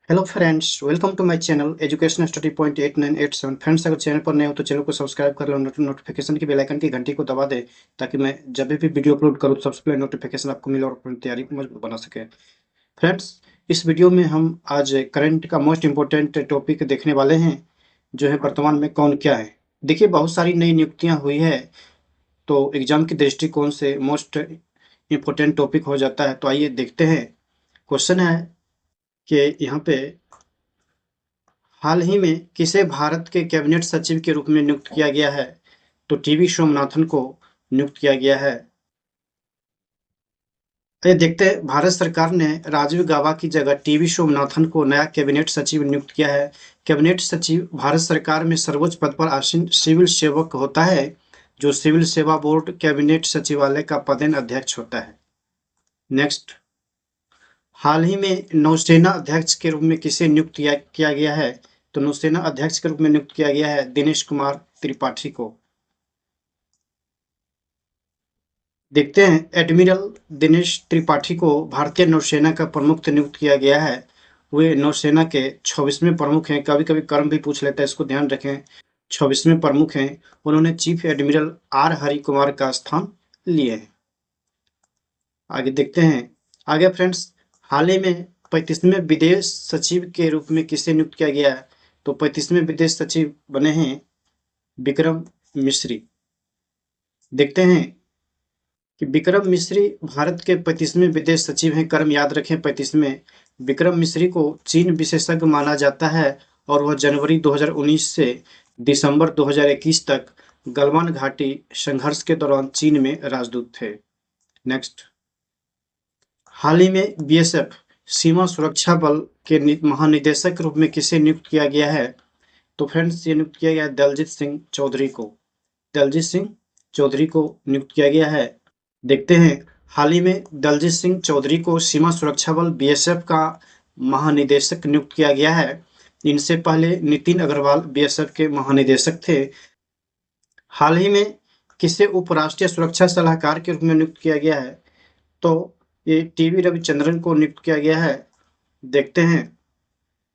Hello friends, welcome to my channel education study point 8987। Friends, अगर channel पर नए हो तो चैनल को सब्सक्राइब कर लो, नोटिफिकेशन की बेल आइकन की घंटी को दबा दे ताकि मैं जब भी वीडियो अपलोड करूँ तो सबसे पहले नोटिफिकेशन आपको मिले और अपनी तैयारी को मजबूत बना सके। फ्रेंड्स, इस वीडियो में हम आज करंट का मोस्ट इम्पोर्टेंट टॉपिक देखने वाले हैं, जो है वर्तमान में कौन क्या है। देखिए, बहुत सारी नई नियुक्तियाँ हुई है, तो एग्जाम के दृष्टिकोण से मोस्ट इम्पोर्टेंट टॉपिक हो जाता है। तो आइए देखते हैं। क्वेश्चन है कि यहाँ पे हाल ही में किसे भारत के कैबिनेट सचिव के रूप में नियुक्त किया गया है? तो टीवी सोमनाथन को नियुक्त किया गया है। ये देखते हैं, भारत सरकार ने राजीव गाबा की जगह टीवी सोमनाथन को नया कैबिनेट सचिव नियुक्त किया है। कैबिनेट सचिव भारत सरकार में सर्वोच्च पद पर आसीन सिविल सेवक होता है, जो सिविल सेवा बोर्ड कैबिनेट सचिवालय का पदेन अध्यक्ष होता है। नेक्स्ट, हाल ही में नौसेना अध्यक्ष के रूप में किसे नियुक्त किया गया है? तो नौसेना अध्यक्ष के रूप में नियुक्त किया गया है दिनेश कुमार त्रिपाठी को। देखते हैं, एडमिरल दिनेश त्रिपाठी को भारतीय नौसेना का प्रमुख नियुक्त किया गया है। वे नौसेना के 26वें प्रमुख हैं। कभी कभी कर्म भी पूछ लेता है, इसको ध्यान रखें। 26वें प्रमुख हैं। उन्होंने chief admiral R Hari Kumar का स्थान लिए हैं। आगे देखते हैं। आगे फ्रेंड्स, हाल ही में 35वें विदेश सचिव के रूप में किसे नियुक्त किया गया है? तो 35वें विदेश सचिव बने हैं विक्रम मिश्री। देखते हैं कि विक्रम मिश्री भारत के 35वें विदेश सचिव हैं। कर्म याद रखें, 35वें। विक्रम मिश्री को चीन विशेषज्ञ माना जाता है और वह जनवरी 2019 से दिसंबर 2021 तक गलवान घाटी संघर्ष के दौरान चीन में राजदूत थे। नेक्स्ट, हाल ही में बीएसएफ सीमा सुरक्षा बल के महानिदेशक के रूप में किसे नियुक्त किया गया है? तो फ्रेंड्स, ये नियुक्त किया गया है दलजीत सिंह चौधरी को। दलजीत सिंह चौधरी को नियुक्त किया गया है। देखते हैं, हाल ही में दलजीत सिंह चौधरी को सीमा सुरक्षा बल बीएसएफ का महानिदेशक नियुक्त किया गया है। इनसे पहले नितिन अग्रवाल बीएसएफ के महानिदेशक थे। हाल ही में किसे उपराष्ट्रीय सुरक्षा सलाहकार के रूप में नियुक्त किया गया है? तो ये टीवी रविचंद्रन को नियुक्त किया गया है। देखते हैं,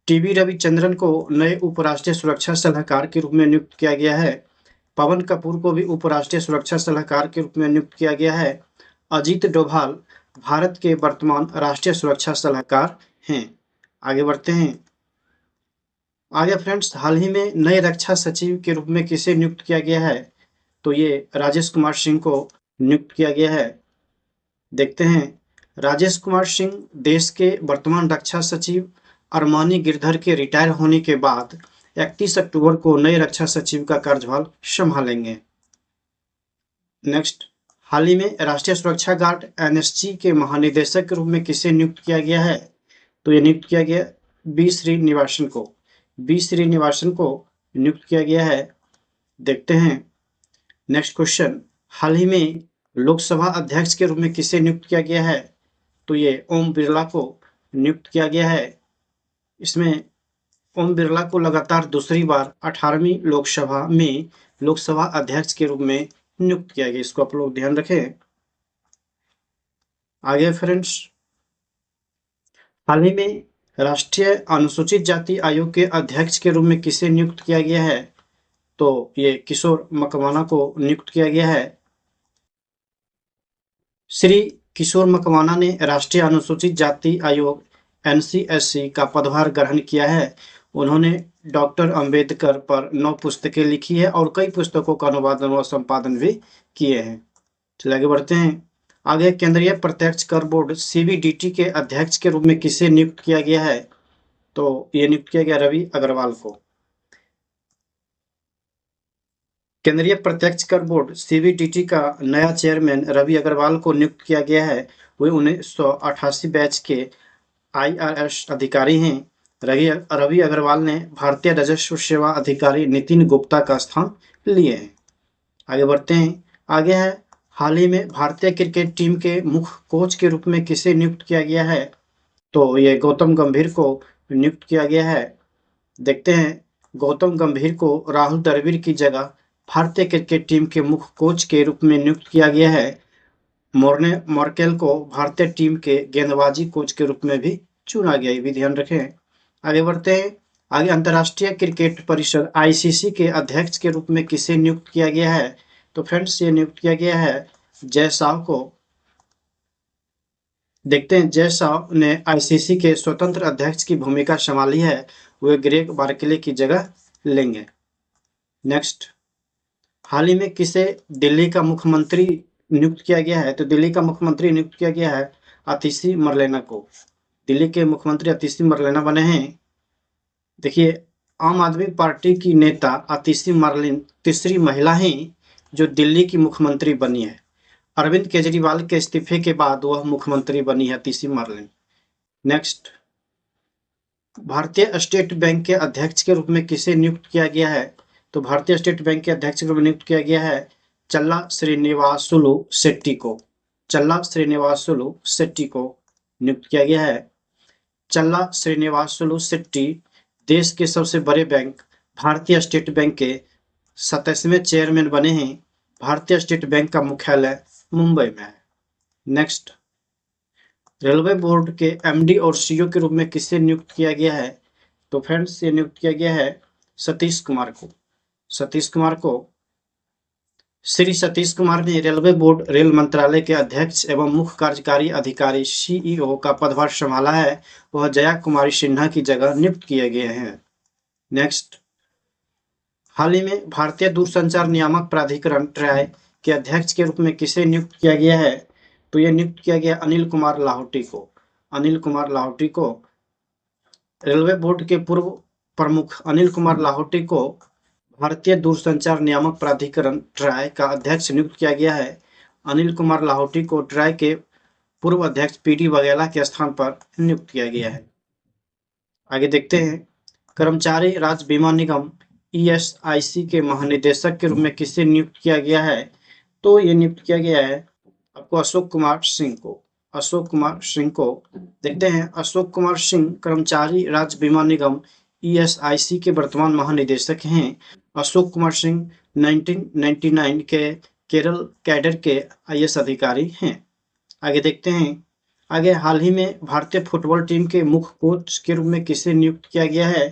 टीवी रविचंद्रन को नए उपराष्ट्रीय सुरक्षा सलाहकार के रूप में नियुक्त किया गया है। पवन कपूर को भी उपराष्ट्रीय सुरक्षा सलाहकार के रूप में नियुक्त किया गया है। अजीत डोभाल भारत के वर्तमान राष्ट्रीय सुरक्षा सलाहकार हैं। आगे बढ़ते हैं। आगे फ्रेंड्स, हाल ही में नए रक्षा सचिव के रूप में किसे नियुक्त किया गया है? तो ये राजेश कुमार सिंह को नियुक्त किया गया है। देखते हैं, राजेश कुमार सिंह देश के वर्तमान रक्षा सचिव अरमानी गिरधर के रिटायर होने के बाद 31 अक्टूबर को नए रक्षा सचिव का कार्यभार संभालेंगे। नेक्स्ट, हाल ही में राष्ट्रीय सुरक्षा गार्ड एनएसजी के महानिदेशक के रूप में किसे नियुक्त किया गया है? तो ये नियुक्त किया गया बी श्रीनिवासन को। बी श्रीनिवासन को नियुक्त किया गया है। देखते हैं, नेक्स्ट क्वेश्चन, हाल ही में लोकसभा अध्यक्ष के रूप में किसे नियुक्त किया गया है? तो ये ओम बिरला को नियुक्त किया गया है। इसमें ओम बिरला को लगातार दूसरी बार 18वीं लोकसभा में लोकसभा अध्यक्ष के रूप में नियुक्त किया गया। इसको आप लोग ध्यान रखें। आगे फ्रेंड्स, हाल ही में राष्ट्रीय अनुसूचित जाति आयोग के अध्यक्ष के रूप में किसे नियुक्त किया गया है? तो ये किशोर मकवाना को नियुक्त किया गया है। श्री किशोर मकवाना ने राष्ट्रीय अनुसूचित जाति आयोग एनसीएससी का पदभार ग्रहण किया है। उन्होंने डॉक्टर अंबेडकर पर 9 पुस्तकें लिखी है और कई पुस्तकों का अनुवादन व संपादन भी किए हैं। चलिए आगे बढ़ते हैं। आगे, केंद्रीय प्रत्यक्ष कर बोर्ड सीबीडीटी के अध्यक्ष के रूप में किसे नियुक्त किया गया है? तो ये नियुक्त किया गया रवि अग्रवाल को। केंद्रीय प्रत्यक्ष कर बोर्ड सीबीडीटी का नया चेयरमैन रवि अग्रवाल को नियुक्त किया गया है। वे 1988 बैच के आईआरएस अधिकारी हैं। रवि अग्रवाल ने भारतीय राजस्व सेवा अधिकारी नितिन गुप्ता का स्थान लिए हैं। आगे बढ़ते हैं। आगे है, हाल ही में भारतीय क्रिकेट टीम के मुख्य कोच के रूप में किसे नियुक्त किया गया है? तो ये गौतम गंभीर को नियुक्त किया गया है। देखते हैं, गौतम गंभीर को राहुल द्रविड़ की जगह भारतीय क्रिकेट टीम के मुख्य कोच के रूप में नियुक्त किया गया है। मोर्ने मार्केल को भारतीय टीम के गेंदबाजी कोच के रूप में भी चुना गया। ये भी ध्यान रखें। आगे बढ़ते हैं। आगे अंतर्राष्ट्रीय क्रिकेट परिषद आईसीसी के अध्यक्ष के रूप में किसे नियुक्त किया गया है? तो फ्रेंड्स ये नियुक्त किया गया है जय शाह को। देखते हैं जय शाह ने आईसीसी के स्वतंत्र अध्यक्ष की भूमिका संभाली है, वे ग्रेग बार्कले की जगह लेंगे। नेक्स्ट, हाल ही में किसे दिल्ली का मुख्यमंत्री नियुक्त किया गया है? तो दिल्ली का मुख्यमंत्री नियुक्त किया गया है आतिशी मरलेना को। दिल्ली के मुख्यमंत्री आतिशी मरलेना बने हैं। देखिए, आम आदमी पार्टी की नेता आतिशी मरलेना तीसरी महिला हैं जो दिल्ली की मुख्यमंत्री बनी है। अरविंद केजरीवाल के इस्तीफे के बाद वह मुख्यमंत्री बनी है आतिशी मरलेना। नेक्स्ट, भारतीय स्टेट बैंक के अध्यक्ष के रूप में किसे नियुक्त किया गया है? तो भारतीय स्टेट बैंक के अध्यक्ष के रूप में नियुक्त किया गया है चल्ला श्रीनिवासुलु शेट्टी को। चल्ला श्रीनिवासुलु शेट्टी को नियुक्त किया गया है। चल्ला श्रीनिवासुलु शेट्टी देश के सबसे बड़े बैंक भारतीय स्टेट बैंक के 27वें चेयरमैन बने हैं। भारतीय स्टेट बैंक का मुख्यालय मुंबई में है। नेक्स्ट, रेलवे बोर्ड के एमडी और सीईओ के रूप में किसे नियुक्त किया गया है? तो फ्रेंड्स ये नियुक्त किया गया है सतीश कुमार को। सतीश कुमार को श्री सतीश कुमार ने रेलवे बोर्ड रेल मंत्रालय के अध्यक्ष एवं मुख्य कार्यकारी अधिकारी सीईओ का पदभार संभाला है। वह जया कुमारी सिन्हा की जगह नियुक्त किए गए हैं। नेक्स्ट, हाल ही में भारतीय दूरसंचार नियामक प्राधिकरण ट्राई के अध्यक्ष के रूप में किसे नियुक्त किया गया है? तो यह नियुक्त किया गया अनिल कुमार लाहौटी को। अनिल कुमार लाहौटी को रेलवे बोर्ड के पूर्व प्रमुख अनिल कुमार लाहौटी को भारतीय दूरसंचार नियामक प्राधिकरण ट्राई का अध्यक्ष नियुक्त किया गया है। अनिल कुमार लाहौटी को ट्राई के पूर्व अध्यक्ष पीडी वाघेला के स्थान पर नियुक्त किया गया है। आगे देखते हैं, कर्मचारी राज्य बीमा निगम ईएसआईसी के महानिदेशक के रूप में किसे नियुक्त किया गया है? तो ये नियुक्त किया गया है आपको अशोक कुमार सिंह को। अशोक कुमार सिंह को देखते हैं। अशोक कुमार सिंह कर्मचारी राज्य बीमा निगम ईएसआईसी के वर्तमान महानिदेशक हैं। अशोक कुमार सिंह 1999 के केरल कैडर के आईएएस अधिकारी हैं। आगे देखते हैं। आगे हाल ही में भारतीय फुटबॉल टीम के मुख्य कोच के रूप में किसे नियुक्त किया गया है?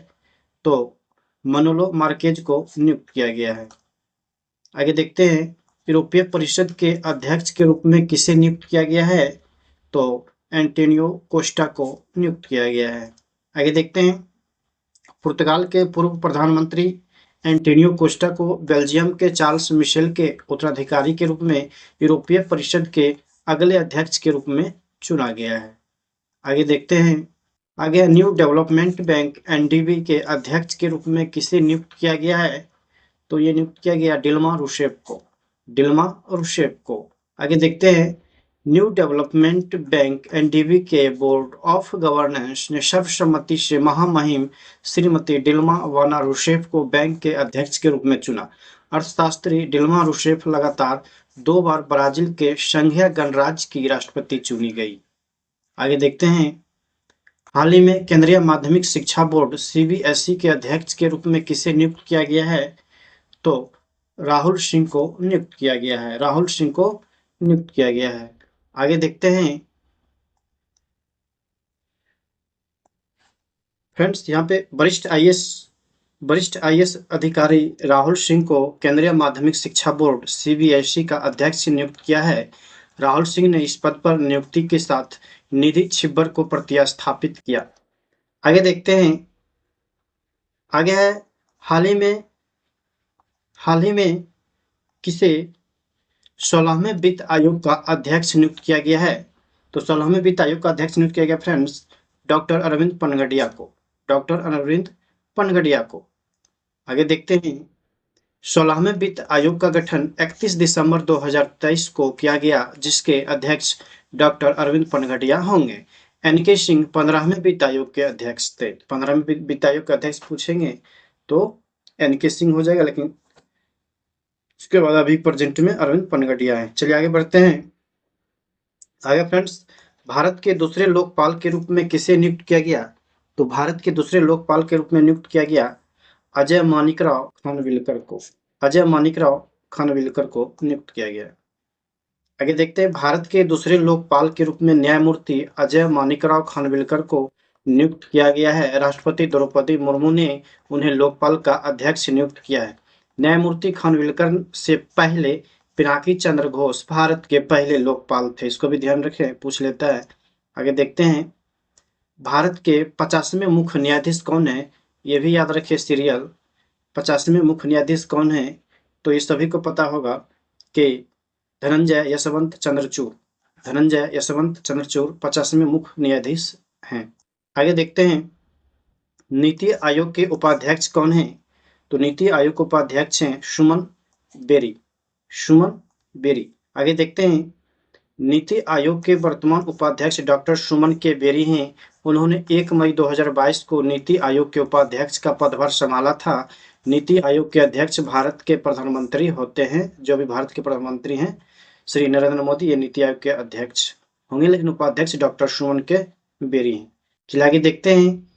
तो मनोलो मार्केज को नियुक्त किया गया है। आगे देखते हैं, यूरोपीय परिषद के अध्यक्ष के रूप में किसे नियुक्त किया गया है? तो एंटोनियो कोस्टा को नियुक्त किया गया है। आगे देखते हैं, पुर्तगाल के पूर्व प्रधानमंत्री एंटोनियो कोस्टा को बेल्जियम के चार्ल्स मिशेल के उत्तराधिकारी के रूप में यूरोपीय परिषद के अगले अध्यक्ष के रूप में चुना गया है। आगे देखते हैं, आगे न्यू डेवलपमेंट बैंक एनडीबी के अध्यक्ष के रूप में किसे नियुक्त किया गया है? तो ये नियुक्त किया गया डिल्मा रूसेफ को। डिल्मा रूसेफ को। आगे देखते हैं, न्यू डेवलपमेंट बैंक एनडीबी के बोर्ड ऑफ गवर्नेंस ने सर्वसम्मति से महामहिम श्रीमती डिल्मा वाना रूसेफ को बैंक के अध्यक्ष के रूप में चुना। अर्थशास्त्री डिल्मा रूसेफ लगातार 2 बार ब्राजील के संघीय गणराज्य की राष्ट्रपति चुनी गई। आगे देखते हैं, हाल ही में केंद्रीय माध्यमिक शिक्षा बोर्ड सीबीएसई के अध्यक्ष के रूप में किसे नियुक्त किया गया है? तो राहुल सिंह को नियुक्त किया गया है। राहुल सिंह को नियुक्त किया गया है। आगे देखते हैं फ्रेंड्स, यहाँ पे वरिष्ठ आईएएस अधिकारी राहुल सिंह को केंद्रीय माध्यमिक शिक्षा बोर्ड सीबीएसई का अध्यक्ष नियुक्त किया है। राहुल सिंह ने इस पद पर नियुक्ति के साथ निधि छिब्बर को प्रतिस्थापित किया। आगे देखते हैं, आगे है हाल ही में किसे 16वें वित्त आयोग का अध्यक्ष नियुक्त किया गया है? तो 16वें वित्त आयोग का अध्यक्ष नियुक्त किया गया फ्रेंड्स डॉक्टर अरविंद पनगडिया को। डॉक्टर अरविंद पनगडिया को। आगे देखते हैं, 16वें वित्त आयोग का गठन 31 दिसंबर 2023 को किया गया, जिसके अध्यक्ष डॉक्टर अरविंद पनगडिया होंगे। एनके सिंह 15वें वित्त आयोग के अध्यक्ष थे। 15वें वित्त आयोग के अध्यक्ष पूछेंगे तो एनके सिंह हो जाएगा, लेकिन उसके बाद अभी प्रेजेंट में अरविंद पनगडिया है। चलिए आगे बढ़ते हैं। आगे फ्रेंड्स, भारत के दूसरे लोकपाल के रूप में किसे नियुक्त किया गया? तो भारत के दूसरे लोकपाल के रूप में नियुक्त किया गया अजय माणिकराव खानविलकर को। अजय माणिकराव खानविलकर को नियुक्त किया गया। आगे देखते हैं, भारत के दूसरे लोकपाल के रूप में न्यायमूर्ति अजय माणिकराव खानविलकर को नियुक्त किया गया है। राष्ट्रपति द्रौपदी मुर्मू ने उन्हें लोकपाल का अध्यक्ष नियुक्त किया है। न्यायमूर्ति खानविलकर से पहले पिनाकी चंद्र घोष भारत के पहले लोकपाल थे। इसको भी ध्यान रखें, पूछ लेता है। आगे देखते हैं, भारत के 50वें मुख्य न्यायाधीश कौन है? ये भी याद रखिए सीरियल। 50वें मुख्य न्यायाधीश कौन है? तो ये सभी को पता होगा कि धनंजय यशवंत चंद्रचूड़। धनंजय यशवंत चंद्रचूड़ 50वें मुख्य न्यायाधीश हैं। आगे देखते हैं, नीति आयोग के उपाध्यक्ष कौन हैं? तो नीति आयोग के उपाध्यक्ष हैं सुमन बेरी। सुमन बेरी। आगे देखते हैं, नीति आयोग के वर्तमान उपाध्यक्ष डॉक्टर सुमन के बेरी हैं। उन्होंने 1 मई 2022 को नीति आयोग के उपाध्यक्ष का पदभार संभाला था। नीति आयोग के अध्यक्ष भारत के प्रधानमंत्री होते हैं। जो भी भारत के प्रधानमंत्री हैं श्री नरेंद्र मोदी, ये नीति आयोग के अध्यक्ष होंगे, लेकिन उपाध्यक्ष डॉक्टर सुमन के बेरी हैं। चलिए आगे देखते हैं,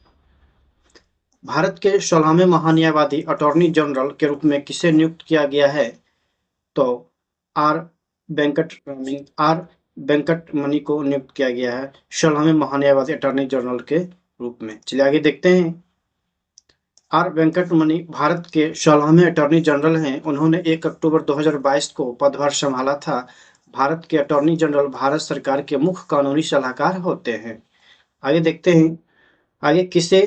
भारत के 16वें महान्यायवादी अटॉर्नी जनरल के रूप में किसे नियुक्त किया गया है? तो आर वेंकटमणि को नियुक्त किया गया है 16वें महान्यायवादी अटॉर्नी जनरल के रूप में। चलिए आगे देखते हैं, आर वेंकटमणि भारत के 16वें अटॉर्नी जनरल हैं। उन्होंने 1 अक्टूबर 2022 को पदभार संभाला था। भारत के अटॉर्नी जनरल भारत सरकार के मुख्य कानूनी सलाहकार होते हैं। आगे देखते हैं, आगे किसे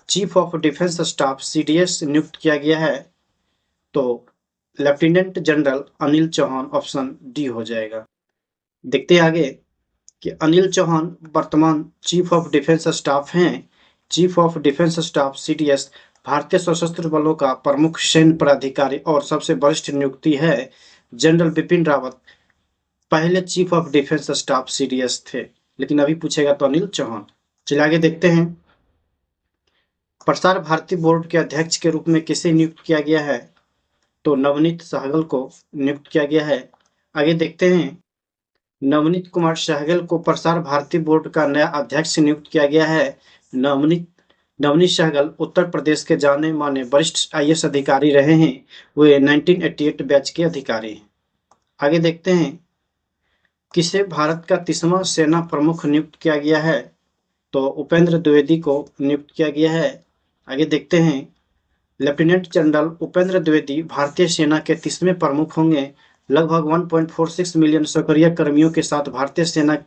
chief of defence staff CDS नियुक्त किया गया है? तो lieutenant general Anil Chauhan, option D हो जाएगा। देखते हैं आगे कि अनिल चौहान वर्तमान चीफ ऑफ डिफेंस स्टाफ हैं। Chief of defence staff CDS भारतीय सशस्त्र बलों का प्रमुख सैन्य पदाधिकारी और सबसे वरिष्ठ नियुक्ति है। जनरल बिपिन रावत पहले chief of defence staff CDS थे, लेकिन अभी पूछेगा तो अनिल चौहान। चलिए आगे देखते हैं, प्रसार भारती बोर्ड के अध्यक्ष के रूप में किसे नियुक्त किया गया है? तो नवनीत सहगल को नियुक्त किया गया है। आगे देखते हैं, नवनीत कुमार सहगल को प्रसार भारती बोर्ड का नया अध्यक्ष नियुक्त किया गया है। नवनीत सहगल उत्तर प्रदेश के जाने माने वरिष्ठ आईएएस अधिकारी रहे हैं। वे 1988 बैच के अधिकारी हैं। आगे देखते हैं, किसे भारत का 30वां सेना प्रमुख नियुक्त किया गया है? तो उपेंद्र द्विवेदी को नियुक्त किया गया है। आगे देखते हैं, लेफ्टिनेंट जनरल उपेंद्र द्विवेदी भारतीय सेना के 30वें प्रमुख होंगे। लगभग 1.46 मिलियन सक्रिय कर्मियों के साथ भारतीय सेना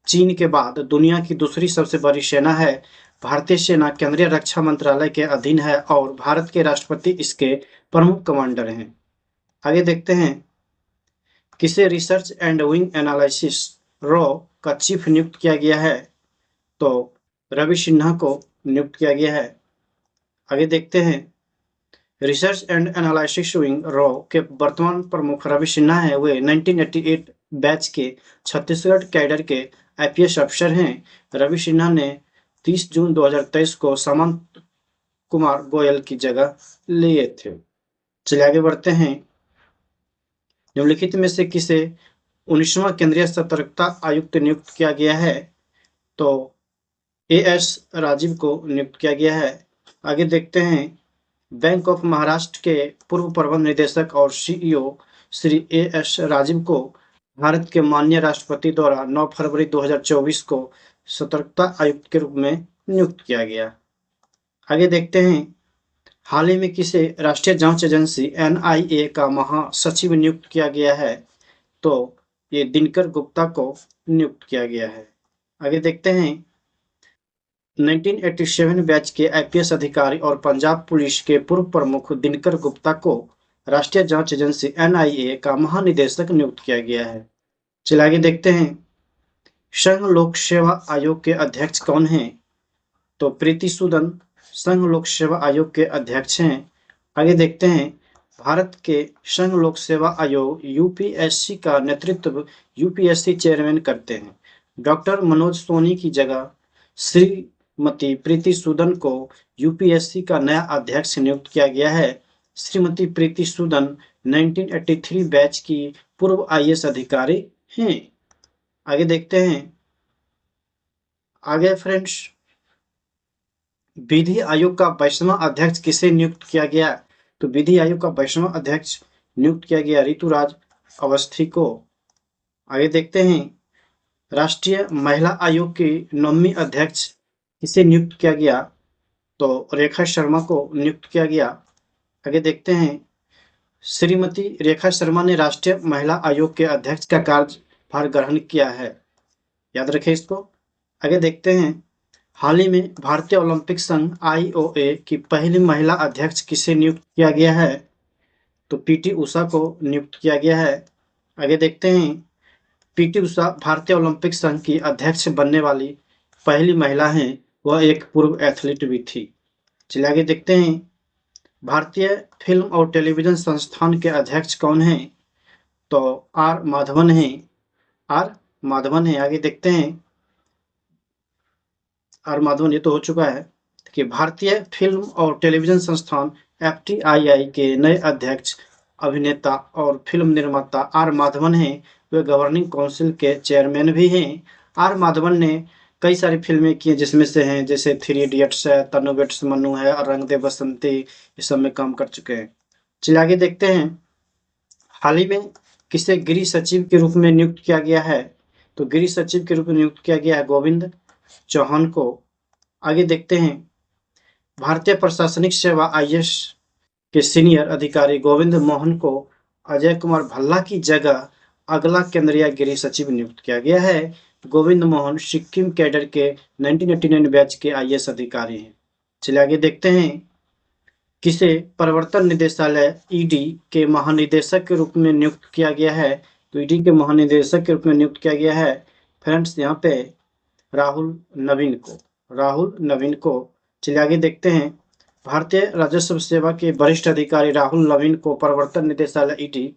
चीन के बाद दुनिया की दूसरी सबसे बड़ी सेना है। भारतीय सेना केंद्रीय रक्षा मंत्रालय के अधीन है और भारत के राष्ट्रपति इसके प्रमुख कमांडर हैं। आगे देखते हैं, किसे research and wing analysis raw का चीफ नियुक्त किया गया है? तो रवि सिन्हा को नियुक्त किया गया है। आगे देखते हैं, research and analysis wing raw के वर्तमान प्रमुख रवि सिन्हा हैं। वे 1988 बैच के छत्तीसगढ़ कैडर के आईपीएस अफसर हैं। रवि सिन्हा ने 30 जून 2023 को सामंत कुमार गोयल की जगह लिए थे। चलिए आगे बढ़ते हैं, निम्नलिखित में से किसे 19वां केंद्रीय सतर्कता आयुक्त नियुक्त किया गया है? तो एएस राजीव को नियुक्त किया गया है। आगे देखते हैं, बैंक ऑफ महाराष्ट्र के पूर्व प्रबंध निदेशक और सीईओ श्री एएस राजीव को भारत के माननीय राष्ट्रपति द्वारा 9 फरवरी 2024 को सतर्कता आयुक्त के रूप में नियुक्त किया गया। आगे देखते हैं, हाल ही में किसे राष्ट्रीय जांच एजेंसी एनआईए का महासचिव नियुक्त किया गया है? तो ये दिनकर गुप्ता को नियुक्त किया गया है। आगे देखते हैं, 1987 बैच के आईपीएस अधिकारी और पंजाब पुलिस के पूर्व प्रमुख दिनकर गुप्ता को राष्ट्रीय जांच एजेंसी एनआईए का महानिदेशक नियुक्त किया गया है। चलिए आगे देखते हैं, संघ लोक सेवा आयोग के अध्यक्ष कौन हैं? तो प्रीति सूदन संघ लोक सेवा आयोग के अध्यक्ष हैं। आगे देखते हैं, भारत के संघ लोक सेवा आयोग यूपीएससी का नेतृत्व यूपीएससी चेयरमैन करते हैं। डॉक्टर मनोज सोनी की जगह श्रीमती प्रीति सूदन को यूपीएससी का नया अध्यक्ष नियुक्त किया गया है। श्रीमती प्रीति सूदन 1983 बैच की पूर्व आईएएस अधिकारी हैं। आगे देखते हैं, आगे फ्रेंड्स, विधि आयोग का 22वां अध्यक्ष किसे नियुक्त किया गया? तो विधि आयोग का 22वां अध्यक्ष नियुक्त किया गया ऋतुराज अवस्थी को। आगे देखते हैं, राष्ट्रीय महिला आयोग की 9वीं अध्यक्ष किसे नियुक्त किया गया? तो रेखा शर्मा को नियुक्त किया गया। आगे देखते हैं, श्रीमती रेखा शर्मा ने राष्ट्रीय महिला आयोग के अध्यक्ष का कार्यभार ग्रहण किया है। याद रखें इसको। आगे देखते हैं, हाल ही में भारतीय ओलंपिक संघ (आईओए) की पहली महिला अध्यक्ष किसे नियुक्त किया गया है? तो पीटी उषा को नियुक्त किया गया है। आगे देखते हैं, पीटी उषा भारतीय ओलंपिक संघ की अध्यक्ष बनने वाली पहली महिला हैं। वह एक पूर्व एथलीट भी थी। चलिए आगे देखते हैं, भारतीय फिल्म और टेलीविजन संस्थान के अध्यक्ष कौन हैं? तो आर माधवन हैं। आर माधवन हैं। आगे देखते हैं, आर माधवन ये तो हो चुका है कि भारतीय फिल्म और टेलीविजन संस्थान एफटीआईआई के नए अध्यक्ष अभिनेता और फिल्म निर्माता आर माधवन हैं। वे गवर्निंग काउंसिल के चेयरमैन भी हैं। आर माधवन ने कई सारी फिल्में की हैं, जिसमें से हैं जैसे थ्री इडियट्स है, तन्नू वेड्स मन्नू है और रंग दे बसंती, इस सब में काम कर चुके हैं। चलिए आगे देखते हैं, हाल ही में किसे गृह सचिव के रूप में नियुक्त किया गया है? तो गृह सचिव के रूप में नियुक्त किया गया है गोविंद चौहान को। आगे देखते हैं, भारतीय प्रशासनिक सेवा आईएएस के सीनियर अधिकारी गोविंद मोहन को अजय कुमार भल्ला की जगह अगला केंद्रीय गृह सचिव नियुक्त किया गया है। गोविंद मोहन सिक्किम कैडर के 1989 बैच के आईएएस अधिकारी हैं। चलिए आगे देखते हैं, किसे प्रवर्तन निदेशालय ईडी के महानिदेशक के रूप में नियुक्त किया गया है? तो ईडी के महानिदेशक के रूप में नियुक्त किया गया है फ्रेंड्स यहाँ पे राहुल नवीन को। राहुल नवीन को। चलिए आगे देखते हैं, भारतीय राजस्व सेवा के वरिष्ठ अधिकारी राहुल नवीन को प्रवर्तन निदेशालय ईडी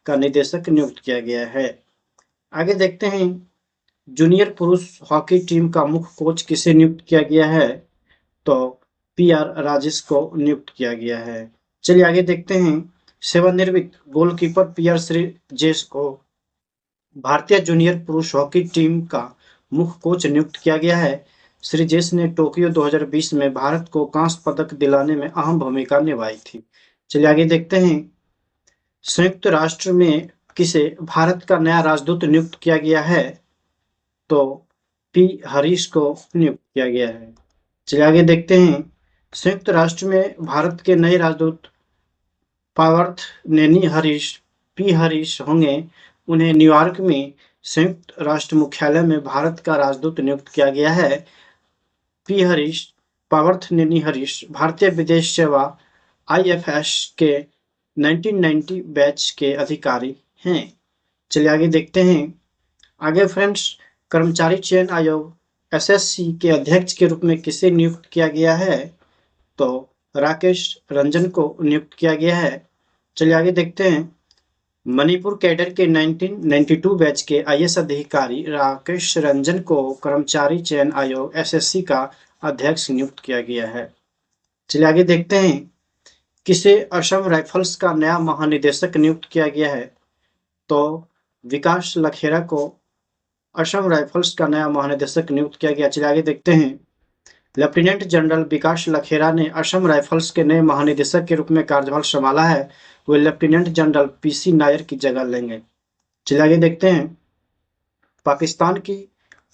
का निदेशक नियुक्त किया गया है। आगे देखते हैं, जूनियर पुरुष हॉकी टीम का मुख्य कोच किसे नियुक्त किया गया है? तो पीआर राजेश को नियुक्त किया गया है। चलिए आगे देखते हैं, सेवानिवृत्त गोलकीपर पीआर श्रीजेश को भारतीय जूनियर पुरुष हॉकी टीम का मुख्य कोच नियुक्त किया गया है। श्रीजेश ने टोक्यो 2020 में भारत को कांस्य पदक दिलाने में अहम भूमिका निभाई थी। चलिए आगे देखते हैं, संयुक्त राष्ट्र में किसे भारत का नया राजदूत नियुक्त किया गया है? तो पी हरीश को नियुक्त किया गया है। चलिए आगे देखते हैं, संयुक्त राष्ट्र में भारत के नए राजदूत पावर्थ नेनी हरीश पी हरीश होंगे। उन्हें न्यूयॉर्क में संयुक्त राष्ट्र मुख्यालय में भारत का राजदूत नियुक्त किया गया है। पी हरीश पावर्थ नेनी हरीश भारतीय विदेश सेवा आईएफएस के 1990 बैच के अधिकारी हैं। चलिए आगे देखते हैं, आगे फ्रेंड्स, कर्मचारी चयन आयोग एसएससी के अध्यक्ष के रूप में किसे नियुक्त किया गया है? तो राकेश रंजन को नियुक्त किया गया है। चलिए आगे देखते हैं, मणिपुर कैडर के 1992 बैच के आईएएस अधिकारी राकेश रंजन को कर्मचारी चयन आयोग एसएससी का अध्यक्ष नियुक्त किया गया है। चलिए आगे देखते हैं, किसे असम राइफल्स का नया महानिदेशक नियुक्त किया गया है? तो विकास लखेरा को असम राइफल्स का नया महानिदेशक नियुक्त किया गया। चलिए आगे देखते हैं, लेफ्टिनेंट जनरल विकास लखेरा ने असम राइफल्स के नए महानिदेशक के रूप में कार्यभार संभाला है। वे लेफ्टिनेंट जनरल पीसी नायर की जगह लेंगे। चलिए आगे देखते हैं, पाकिस्तान की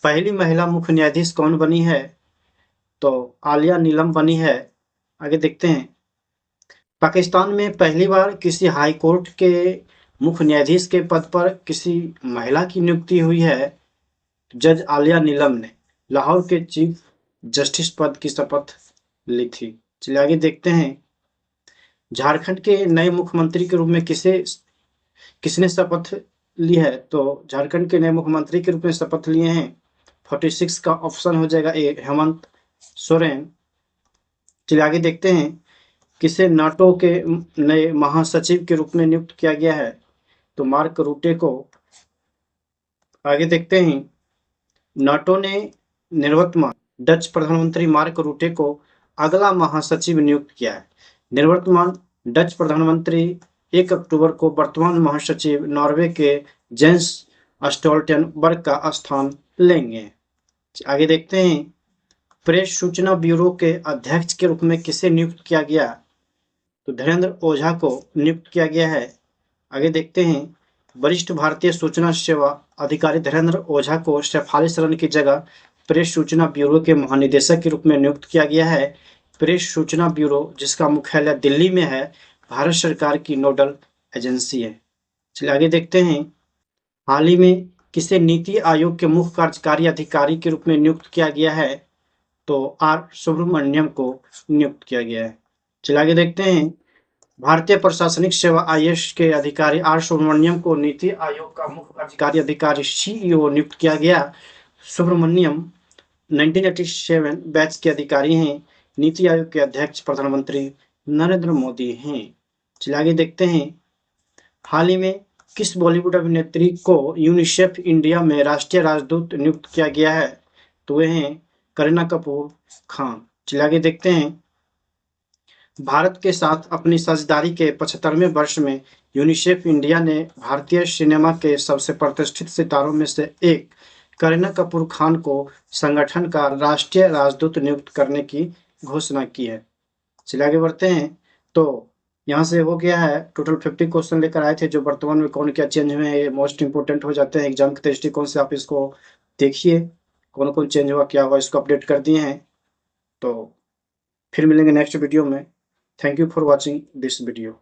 पहली महिला मुख्य न्यायाधीश कौन बनी है? तो आलिया नीलम बनी है। आगे देखते हैं, पाकिस्तान में पहली बार किसी हाई कोर्ट के मुख्य न्यायाधीश के पद पर किसी महिला की नियुक्ति हुई है। जज आलिया नीलम ने लाहौर के चीफ जस्टिस पद की शपथ ली थी। चलिए आगे देखते हैं, झारखंड के नए मुख्यमंत्री के रूप में किसने शपथ ली है? तो झारखंड के नए मुख्यमंत्री के रूप में शपथ लिए हैं 46 का ऑप्शन हो जाएगा ए, हेमंत सोरेन। चलिए आगे देखते हैं, किसे नाटो के नए महासचिव के रूप में नियुक्त किया गया है? तो मार्क रूटे को। आगे देखते हैं, नाटो ने निवर्तमान डच प्रधानमंत्री मार्क रूटे को अगला महासचिव नियुक्त किया है। निवर्तमान डच प्रधानमंत्री 1 अक्टूबर को वर्तमान महासचिव नॉर्वे के जेंस स्टोल्टेनबर्ग का स्थान लेंगे। आगे देखते हैं, प्रेस सूचना ब्यूरो के अध्यक्ष के रूप में किसे नियुक्त किया गया? तो धीरेन्द्र ओझा को नियुक्त किया गया है। आगे देखते हैं, वरिष्ठ भारतीय सूचना सेवा अधिकारी धीरेन्द्र ओझा को शेफाली शरण की जगह प्रेस सूचना ब्यूरो के महानिदेशक के रूप में नियुक्त किया गया है। प्रेस सूचना ब्यूरो जिसका मुख्यालय दिल्ली में है, भारत सरकार की नोडल एजेंसी है। चलिए आगे देखते हैं। हाल ही में किसे नीति आयोग के मुख्य कार्यकारी अधिकारी के रूप में नियुक्त किया गया है? तो आर सुब्रमण्यम को नियुक्त किया गया है। चलिए आगे देखते हैं। भारतीय प्रशासनिक सेवा आईएएस के अधिकारी आर सुब्रमण्यम को नीति आयोग का मुख्य कार्यकारी अधिकारी सीईओ नियुक्त किया गया। सुब्रमण्यम 1987 बैच के अधिकारी हैं। नीति आयोग के अध्यक्ष प्रधानमंत्री नरेंद्र मोदी हैं। चलिए आगे देखते हैं। हाल ही में किस बॉलीवुड अभिनेत्री को यूनिसेफ इंडिया में राष्ट्रीय राजदूत नियुक्त किया गया है? तो वे हैं करीना कपूर खान। चलिए आगे देखते हैं। भारत के साथ अपनी साझेदारी के 75वें वर्ष में यूनिसेफ इंडिया ने भारतीय सिनेमा के सबसे प्रतिष्ठित सितारों में से एक करीना कपूर खान को संगठन का राष्ट्रीय राजदूत नियुक्त करने की घोषणा की है। चलिए आगे बढ़ते हैं। तो यहाँ से हो गया है, टोटल 50 क्वेश्चन लेकर आए थे जो वर्तमान में कौन क्या चेंज हुए हैं, ये मोस्ट इंपोर्टेंट हो जाते हैं एग्जाम के दृष्टिकोण से। आप इसको देखिए कौन कौन चेंज हुआ, क्या हुआ, इसको अपडेट कर दिए हैं। तो फिर मिलेंगे नेक्स्ट वीडियो में। Thank you for watching this video.